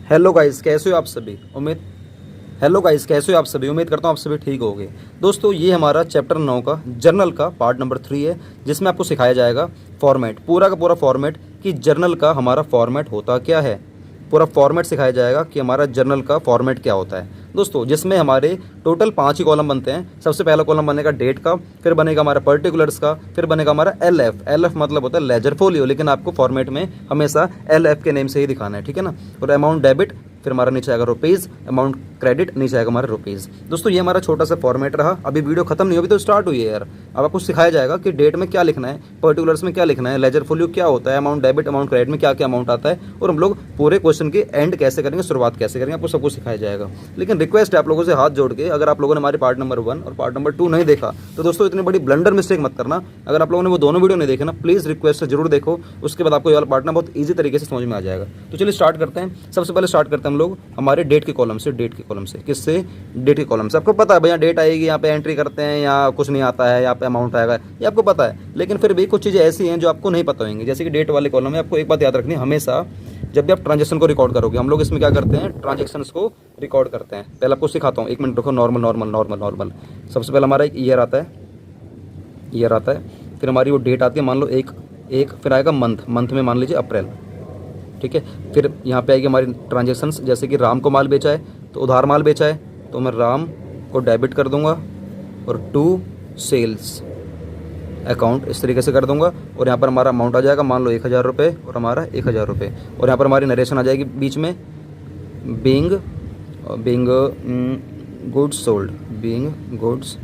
Hello guys, कैसे हो आप सभी? उम्मीद करता हूँ आप सभी ठीक होंगे। दोस्तों, ये हमारा चैप्टर 9 का जर्नल का पार्ट नंबर 3 है, जिसमें आपको सिखाया जाएगा फॉर्मेट, पूरा का पूरा फॉर्मेट, कि जर्नल का हमारा फॉर्मेट होता क्या है। पूरा फॉर्मेट सिखाया जाएगा कि हमारा जर्नल का फॉर्मेट क्या होता है दोस्तों, जिसमें हमारे टोटल 5 ही कॉलम बनते हैं। सबसे पहला कॉलम बनेगा डेट का, फिर बनेगा हमारा पर्टिकुलर्स का, फिर बनेगा हमारा एल एफ मतलब होता है लेजर फोलियो, लेकिन आपको फॉर्मेट में हमेशा एल के नेम से ही दिखाना है, ठीक है ना। और अमाउंट डेबिट, फिर हमारा नीचे आएगा रुपीज़, अमाउंट क्रेडिट, नीचे आएगा हमारा रुपीज़। दोस्तों, ये हमारा छोटा सा फॉर्मेट रहा। अभी वीडियो खत्म नहीं हुई, तो स्टार्ट हुई है यार। अब आपको सिखाया जाएगा कि डेट में क्या लिखना है, पर्टिकुलर्स में क्या लिखना है, लेजर फोलियो क्या होता है, अमाउंट डेबिट, अमाउंट क्रेडिट में क्या क्या अमाउंट आता है, और हम लोग पूरे क्वेश्चन के एंड कैसे करेंगे, शुरुआत कैसे करेंगे, आपको सब कुछ सिखाया जाएगा। लेकिन रिक्वेस्ट है आप लोगों से हाथ जोड़ के, अगर आप लोगों ने हमारे पार्ट नंबर 1 और पार्ट नंबर 2 नहीं देखा, तो दोस्तों इतनी बड़ी ब्लंडर मिस्टेक मत करना। अगर आप लोगों ने वो दोनों वीडियो नहीं देखे ना, प्लीज़ रिक्वेस्ट है जरूर देखो, उसके बाद आपको ये वाला पार्ट ना बहुत ईजी तरीके से समझ में आ जाएगा। तो चलिए स्टार्ट करते हैं। सबसे पहले स्टार्ट करते हैं हम लोग हमारे डेट के कॉलम से। किससे? डेट के कॉलम से। आपको पता है भैया डेट आएगी, यहाँ पे एंट्री करते हैं, यहाँ कुछ नहीं आता है, यहाँ पे अमाउंट आएगा, ये आपको पता है। लेकिन फिर भी कुछ चीज़ें ऐसी हैं जो आपको नहीं पता होंगी। जैसे कि डेट वाले कॉलम में आपको एक बात याद रखनी है, हमेशा जब भी आप ट्रांजेक्शन को रिकॉर्ड करोगे, हम लोग इसमें क्या करते हैं, ट्रांजेक्शन्स को रिकॉर्ड करते हैं। पहले आपको सिखाता हूँ, 1 मिनट रखो। नॉर्मल। सबसे पहले हमारा एक ईयर आता है, फिर हमारी वो डेट आती है, मान लो एक, फिर आएगा मंथ में मान लीजिए अप्रैल, ठीक है। फिर यहाँ पे आएगी हमारी ट्रांजेक्शन्स, जैसे कि राम को माल बेचा है तो उधार माल बेचा है, तो मैं राम को डेबिट कर दूंगा, और टू सेल्स अकाउंट इस तरीके से कर दूंगा। और यहाँ पर हमारा अमाउंट आ जाएगा, मान लो 1000 रुपये, और हमारा 1000 रुपये। और यहाँ पर हमारी नरेशन आ जाएगी बीच में, बीइंग गुड्स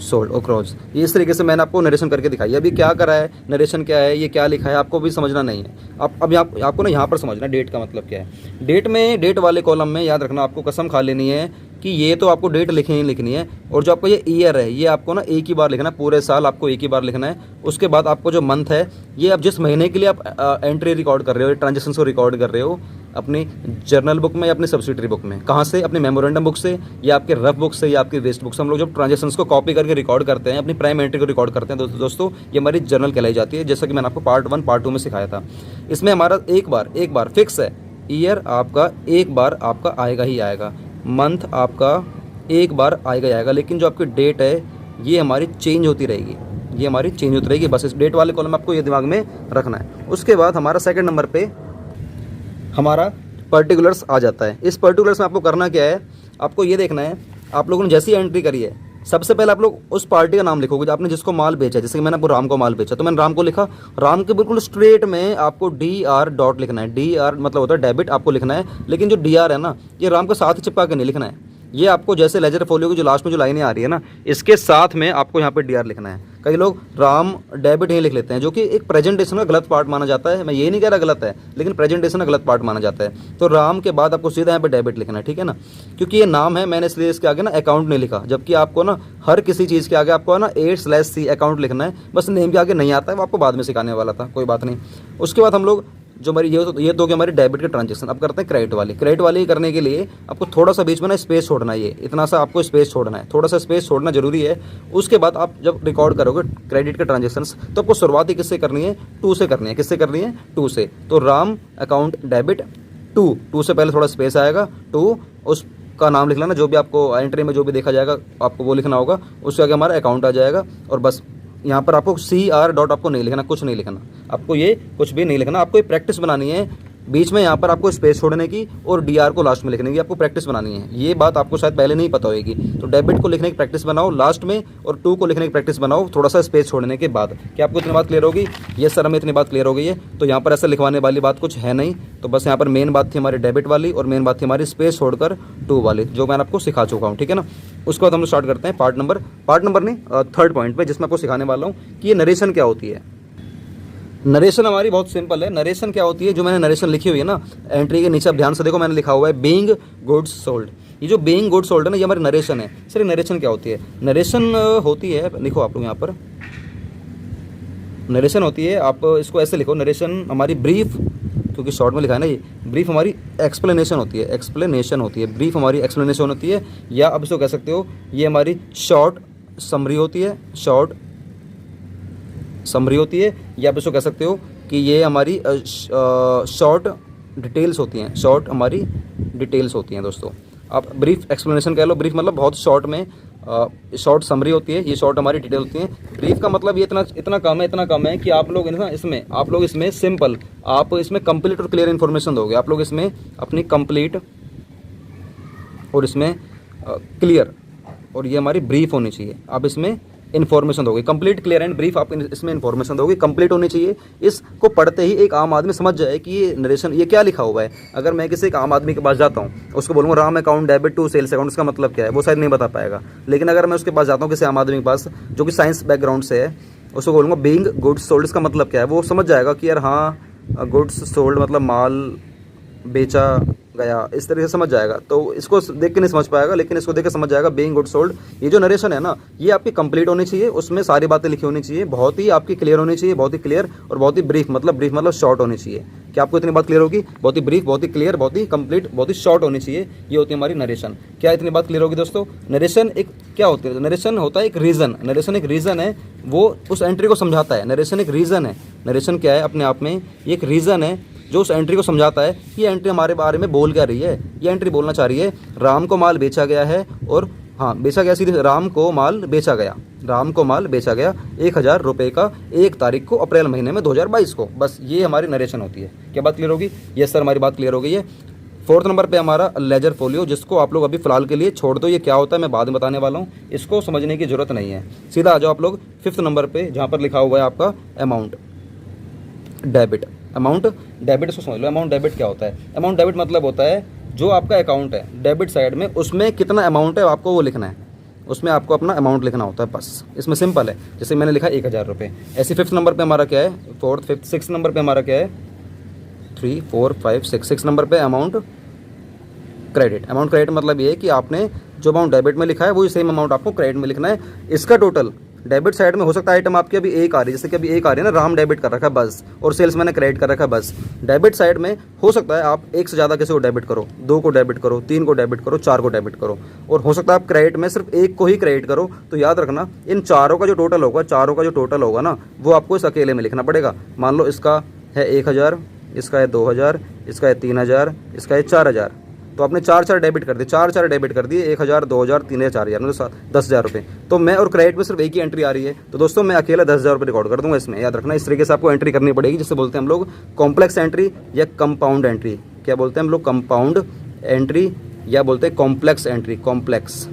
सोल्ड अक्रॉस। ये इस तरीके से मैंने आपको नरेशन करके दिखाई है। अभी क्या करा है, नरेशन क्या है, ये क्या लिखा है, आपको भी समझना नहीं है। अब आपको ना यहाँ पर समझना डेट का मतलब क्या है। डेट वाले कॉलम में याद रखना, आपको कसम खा लेनी है कि ये तो आपको डेट लिखनी है, और जो आपको ये ईयर है, ये आपको ना एक ही बार लिखना है, पूरे साल आपको एक ही बार लिखना है। उसके बाद आपको जो मंथ है, ये अब जिस महीने के लिए आप एंट्री रिकॉर्ड कर रहे हो, ट्रांजेक्शन को रिकॉर्ड कर रहे हो, अपनी जर्नल बुक में या अपनी सब्सिडरी बुक में, कहाँ से, अपनी मेमोरेंडम बुक से, या आपके रफ बुक से, या आपकी वेस्ट बुक से। हम लोग जब ट्रांजेक्शंस को कॉपी करके रिकॉर्ड करते हैं, अपनी प्राइम एंट्री को रिकॉर्ड करते हैं, दोस्तों ये हमारी जर्नल कहलाई जाती है। जैसा कि मैंने आपको पार्ट 1 पार्ट 2 में सिखाया था। इसमें हमारा एक बार फिक्स है, ईयर आपका एक बार आपका आएगा ही आएगा, मंथ आपका एक बार आएगा, लेकिन जो आपकी डेट है ये हमारी चेंज होती रहेगी। बस इस डेट वाले कॉलम में आपको ये दिमाग में रखना है। उसके बाद हमारा सेकंड नंबर पे हमारा पर्टिकुलर्स आ जाता है। इस पर्टिकुलर्स में आपको करना क्या है, आपको ये देखना है, आप लोगों ने जैसी एंट्री करी है, सबसे पहले आप लोग उस पार्टी का नाम लिखोगे, आपने जिसको माल बेचा। जैसे कि मैंने आपको राम को माल बेचा, तो मैंने राम को लिखा। राम के बिल्कुल स्ट्रेट में आपको DR डॉट लिखना है। DR मतलब होता है डेबिट, आपको लिखना है। लेकिन जो DR है ना, ये राम के साथ ही चिपका के नहीं लिखना है। ये आपको जैसे लेजर फोलियो की जो लास्ट में जो लाइनें आ रही है ना, इसके साथ में आपको यहाँ पे DR लिखना है। कई लोग राम डेबिट ही लिख लेते हैं, जो कि एक प्रेजेंटेशन का गलत पार्ट माना जाता है। मैं ये नहीं कह रहा गलत है, लेकिन प्रेजेंटेशन का गलत पार्ट माना जाता है। तो राम के बाद आपको सीधा यहाँ पे डेबिट लिखना है, ठीक है ना। क्योंकि ये नाम है, मैंने इसलिए इसके आगे ना अकाउंट नहीं लिखा, जबकि आपको ना हर किसी चीज़ के आगे आपको ना 8/C अकाउंट लिखना है। बस नेम के आगे नहीं आता है, वो आपको बाद में सिखाने वाला था, कोई बात नहीं। उसके बाद हम लोग जो हमारी ये तो हमारी डेबिट के ट्रांजेक्शन। अब करते हैं क्रेडिट वाली करने के लिए आपको थोड़ा सा बीच में ना स्पेस छोड़ना है, ये इतना सा आपको स्पेस छोड़ना है, थोड़ा सा स्पेस छोड़ना जरूरी है। उसके बाद आप जब रिकॉर्ड करोगे क्रेडिट के ट्रांजेक्शन्स, तो आपको शुरुआती किससे करनी है, 2 से करनी है। किससे करनी है, 2 से। तो राम अकाउंट डेबिट 2 से पहले थोड़ा स्पेस आएगा, 2 उसका नाम लिख लेना, जो भी आपको एंट्री में जो भी देखा जाएगा आपको वो लिखना होगा। उसके आगे हमारा अकाउंट आ जाएगा, और बस यहाँ पर आपको CR डॉट आपको नहीं लिखना, कुछ नहीं लिखना, आपको ये कुछ भी नहीं लिखना। आपको ये प्रैक्टिस बनानी है, बीच में यहाँ पर आपको स्पेस छोड़ने की, और DR को लास्ट में लिखने की आपको प्रैक्टिस बनानी है। ये बात आपको शायद पहले नहीं पता होगी। तो डेबिट को लिखने की प्रैक्टिस बनाओ लास्ट में, और 2 को लिखने की प्रैक्टिस बनाओ थोड़ा सा स्पेस छोड़ने के बाद। क्या आपको इतनी बात क्लियर होगी? ये सर, हमें इतनी बात क्लियर हो गई है। तो यहाँ पर ऐसा लिखवाने वाली बात कुछ है नहीं। तो बस यहाँ पर मेन बात थी हमारी डेबिट वाली, और मेन बात थी हमारी स्पेस छोड़कर 2 वाली, जो मैंने आपको सिखा चुका हूँ, ठीक है ना। उसके बाद हम लोग स्टार्ट करते हैं पार्ट नंबर नहीं, थर्ड पॉइंट पे, जिसमें आपको सिखाने वाला हूँ कि ये नरेशन क्या होती है। नरेशन हमारी बहुत सिंपल है। नरेशन क्या होती है, जो मैंने नरेशन लिखी हुई है ना एंट्री के नीचे, आप ध्यान से देखो, मैंने लिखा हुआ है बीइंग गुड्स सोल्ड। ये जो बीइंग गुड्स सोल्ड है ना, ये हमारी नरेशन है। सर नरेशन क्या होती है? नरेशन होती है, लिखो आप लोग यहाँ पर, नरेशन होती है, आप इसको ऐसे लिखो, नरेशन हमारी ब्रीफ, क्योंकि शॉर्ट में लिखा है ना, ये ब्रीफ हमारी एक्सप्लेनेशन होती है, ब्रीफ हमारी एक्सप्लेनेशन होती है, या आप इसको कह सकते हो ये हमारी शॉर्ट समरी होती है, या आप इसको कह सकते हो कि ये हमारी शॉर्ट डिटेल्स होती हैं, शॉर्ट हमारी डिटेल्स होती हैं दोस्तों। आप ब्रीफ एक्सप्लेनेशन कह लो, ब्रीफ मतलब बहुत शॉर्ट में, शॉर्ट समरी होती है, ये शॉर्ट हमारी डिटेल होती है। ब्रीफ का मतलब ये इतना कम है कि आप लोग इसमें सिंपल, आप इसमें कंप्लीट और क्लियर इन्फॉर्मेशन दोगे। आप लोग इसमें अपनी कंप्लीट और इसमें क्लियर, और ये हमारी ब्रीफ होनी चाहिए। आप इसमें इन्फॉर्मेशन दोगे, कंप्लीट क्लियर एंड ब्रीफ, आप इसमें इन्फॉर्मेशन दोगे, कंप्लीट होनी चाहिए। इसको पढ़ते ही एक आम आदमी समझ जाए कि ये नरेशन, ये क्या लिखा हुआ है। अगर मैं किसी एक आम आदमी के पास जाता हूँ, उसको बोलूँगा Ram account debit to sales account, इसका मतलब क्या है, वो शायद नहीं बता पाएगा। लेकिन अगर मैं उसके पास जाता हूँ, किसी आम आदमी के पास जो कि साइंस बैकग्राउंड से है, उसको बोलूँगा बीइंग गुड्स सोल्ड, इसका मतलब क्या है, वो समझ जाएगा कि यार हाँ, गुड्स सोल्ड मतलब माल बेचा गया, इस तरीके से समझ जाएगा। तो इसको देख के नहीं समझ पाएगा, लेकिन इसको देख के समझ जाएगा बीइंग गुड सोल्ड। ये जो नरेशन है ना, ये आपकी कंप्लीट होनी चाहिए, उसमें सारी बातें लिखी होनी चाहिए, बहुत ही आपकी क्लियर होनी चाहिए, बहुत ही क्लियर और बहुत ही ब्रीफ मतलब शॉर्ट होनी चाहिए। क्या आपको इतनी बात क्लियर होगी? बहुत ही ब्रीफ, बहुत ही क्लियर, बहुत ही कंप्लीट, बहुत ही शॉर्ट होनी चाहिए, ये होती है हमारी नरेशन। क्या इतनी बात क्लियर होगी दोस्तों? नरेशन एक क्या होती है? नरेशन होता है एक रीज़न, नरेशन एक रीज़न है, वो उस एंट्री को समझाता है। नरेशन एक रीज़न है। नरेशन क्या है? अपने आप में ये एक रीज़न है जो उस एंट्री को समझाता है कि ये एंट्री हमारे बारे में बोल क्या रही है। ये एंट्री बोलना चाह रही है राम को माल बेचा गया है, और हाँ बेचा गया, सीधे राम को माल बेचा गया, राम को माल बेचा गया 1000 रुपये का 1 तारीख को अप्रैल महीने में 2022 को। बस ये हमारी नरेशन होती है। क्या बात क्लियर होगी? यस सर, हमारी बात क्लियर हो गई है। 4th नंबर पे हमारा लेजर फोलियो, जिसको आप लोग अभी फिलहाल के लिए छोड़ दो, ये क्या होता है मैं बाद में बताने वाला हूँ, इसको समझने की जरूरत नहीं है। सीधा आ जाओ आप लोग 5th नंबर पे, जहाँ पर लिखा हुआ है आपका अमाउंट डेबिट। अमाउंट डेबिट इसको समझ लो। अमाउंट डेबिट क्या होता है? अमाउंट डेबिट मतलब होता है जो आपका अकाउंट है डेबिट साइड में, उसमें कितना अमाउंट है आपको वो लिखना है, उसमें आपको अपना अमाउंट लिखना होता है, बस। इसमें सिंपल है, जैसे मैंने लिखा 1000 रुपये। ऐसे 5th नंबर पे हमारा क्या है? 4th 5th 6th नंबर पे हमारा क्या है? 3 4 5 6 नंबर पे अमाउंट क्रेडिट। अमाउंट क्रेडिट मतलब ये है कि आपने जो अमाउंट डेबिट में लिखा है वही सेम अमाउंट आपको क्रेडिट में लिखना है। इसका टोटल डेबिट साइड में हो सकता है आइटम आपकी अभी एक आ रही है, जैसे कि अभी एक आ रही है ना, राम डेबिट कर रखा है बस, और सेल्स मैंने क्रेडिट कर रखा है बस। डेबिट साइड में हो सकता है आप एक से ज़्यादा किसी को डेबिट करो, 2 को डेबिट करो, 3 को डेबिट करो, 4 को डेबिट करो, और हो सकता है आप क्रेडिट में सिर्फ एक को ही क्रेडिट करो। तो याद रखना, इन चारों का जो टोटल होगा ना, वो आपको इस अकेले में लिखना पड़ेगा। मान लो इसका है 1000, इसका है 2000, इसका है 3000, इसका है 4000, तो आपने 4 डेबिट कर दिए, 4 डेबिट कर दिए, 1000, 2000, 3000, 4000, मतलब 10,000 रुपये। तो मैं और क्रेडिट में सिर्फ एक ही एंट्री आ रही है, तो दोस्तों मैं अकेला 10,000 रुपये रिकॉर्ड कर दूंगा इसमें। याद रखना, इस तरीके से आपको एंट्री करनी पड़ेगी, जिससे बोलते हैं हम लोग कॉम्प्लेक्स एंट्री या कंपाउंड एंट्री। क्या बोलते हैं हम लोग? कंपाउंड एंट्री या बोलते हैं कॉम्प्लेक्स एंट्री, कॉम्प्लेक्स,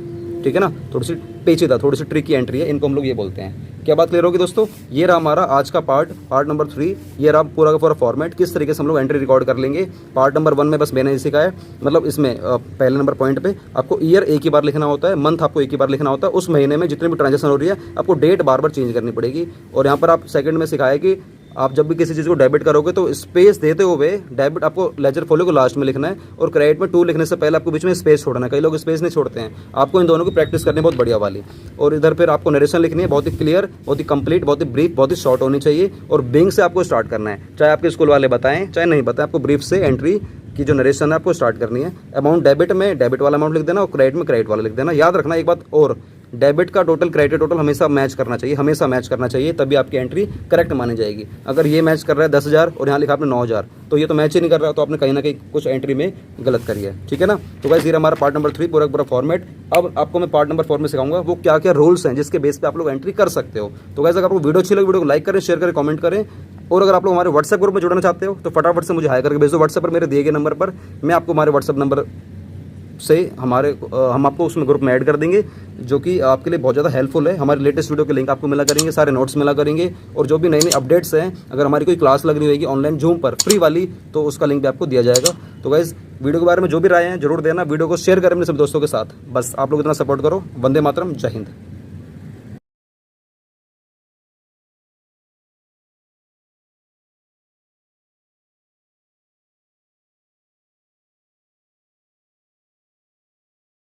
ठीक है ना, थोड़ी सी पेचीदा, थोड़ी सी ट्रिकी एंट्री है, इनको हम लोग ये बोलते हैं। क्या बात क्लियर होगी दोस्तों? ये रहा हमारा आज का पार्ट नंबर 3। ये रहा पूरा का पूरा फॉर्मेट, किस तरीके से हम लोग एंट्री रिकॉर्ड कर लेंगे। पार्ट नंबर 1 में बस मैंने सिखाया है, मतलब इसमें पहले नंबर पॉइंट पे आपको ईयर एक ही बार लिखना होता है, मंथ आपको एक ही बार लिखना होता है, उस महीने में जितनी भी ट्रांजेक्शन हो रही है आपको डेट बार बार चेंज करनी पड़ेगी। और यहाँ पर आप सेकंड में सिखाया कि आप जब भी किसी चीज़ को डेबिट करोगे तो स्पेस देते हुए डेबिट आपको लेजर फोलियो को लास्ट में लिखना है, और क्रेडिट में 2 लिखने से पहले आपको बीच में स्पेस छोड़ना है। कई लोग स्पेस नहीं छोड़ते हैं, आपको इन दोनों की प्रैक्टिस करनी है बहुत बढ़िया वाली। और इधर फिर आपको नरेशन लिखनी है, बहुत ही क्लियर, बहुत ही कंप्लीट, बहुत ही ब्रीफ, बहुत ही शॉर्ट होनी चाहिए, और बिंग से आपको स्टार्ट करना है, चाहे आपके स्कूल वाले बताएं चाहे नहीं बताएं, आपको ब्रीफ से एंट्री की जो नरेशन है आपको स्टार्ट करनी है। अमाउंट डेबिट में डेबिट वाला अमाउंट लिख देना, और क्रेडिट में क्रेडिट वाला लिख देना। याद रखना एक बात और, डेबिट का टोटल क्रेडिट टोटल हमेशा मैच करना चाहिए, हमेशा मैच करना चाहिए, तभी आपकी एंट्री करेक्ट मानी जाएगी। अगर ये मैच कर रहा है 10,000 और यहाँ लिखा आपने 9,000, तो ये तो मैच ही नहीं कर रहा, तो आपने कहीं ना कहीं कुछ एंट्री में गलत करी है, ठीक है ना। तो गाइस ये हमारा पार्ट नंबर 3 पूरा फॉर्मेट। अब आपको मैं पार्ट नंबर 4 में सिखाऊंगा वो क्या क्या रूल्स हैं जिसके बेस पे आप लोग एंट्री कर सकते हो। तो गाइस अगर आपको वीडियो अच्छी लगी, वीडियो को लाइक करें, शेयर करें, कमेंट करें, और अगर आप लोग हमारे व्हाट्सएप ग्रुप में जुड़ना चाहते हो तो फटाफट से मुझे हाई करके भेजो व्हाट्सएप पर, मेरे दिए गए नंबर पर। मैं आपको हमारे व्हाट्सएप नंबर से हम आपको उसमें ग्रुप में ऐड कर देंगे, जो कि आपके लिए बहुत ज़्यादा हेल्पफुल है। हमारे लेटेस्ट वीडियो के लिंक आपको मिला करेंगे, सारे नोट्स मिला करेंगे, और जो भी नई नई अपडेट्स हैं, अगर हमारी कोई क्लास लग रही होगी ऑनलाइन जूम पर फ्री वाली, तो उसका लिंक भी आपको दिया जाएगा। तो गाइस वीडियो के बारे में जो भी राय हैं जरूर देना, वीडियो को शेयर करें अपने सब दोस्तों के साथ। बस आप लोग इतना सपोर्ट करो। वंदे मातरम, जय हिंद।